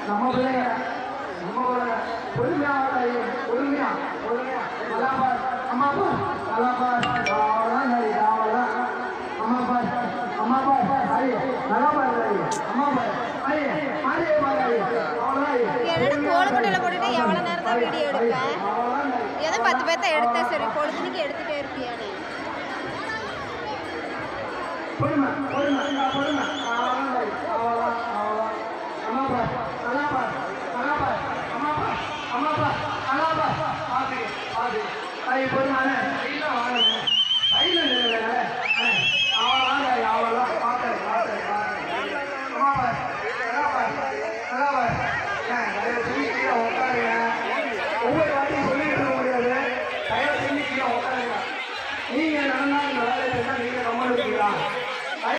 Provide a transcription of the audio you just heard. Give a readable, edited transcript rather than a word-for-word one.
நம்ம பிள்ளைங்க பொறுமையா பொறுமையா பொறுமையா நல்லா பார் அம்மா பார் நல்லா பார் அம்மா பார் அம்மா பார் ஐ நல்லா பார் அம்மா பார் ஐ அதே மாதிரி என்னடா கோலப்பட்டில போட்டுட்டு எவ்வளவு நேரம் தான் வீடியோ எடுப்பேன் ஏதோ 10 பேத்த எடுத்தேன் சரி பொழுதுக்கு எடுத்துட்டே இருப்பியானே பொறுமை பொறுமை பொறுமை அம்மா பார் நல்லா பார் நல்லா பார் அம்மா பார் அம்மா பார் நல்லா பார் ஆதி ஆதி ஐ பொறுமையான இல்ல வாங்க ஐல இல்ல அவளா பாத்து அம்மா பார் நல்லா பார் நல்லா பார் தயவு செஞ்சு கீழே உட்காருங்க ஒவ்வொரு வாட்டியும் சொல்லிட்டு இருக்க முடியாது தயவு செஞ்சு கீழே உட்காருங்க நீங்க நடந்தா இந்த வேலையை செஞ்சா நீங்க கம்மல் இருக்கீங்களா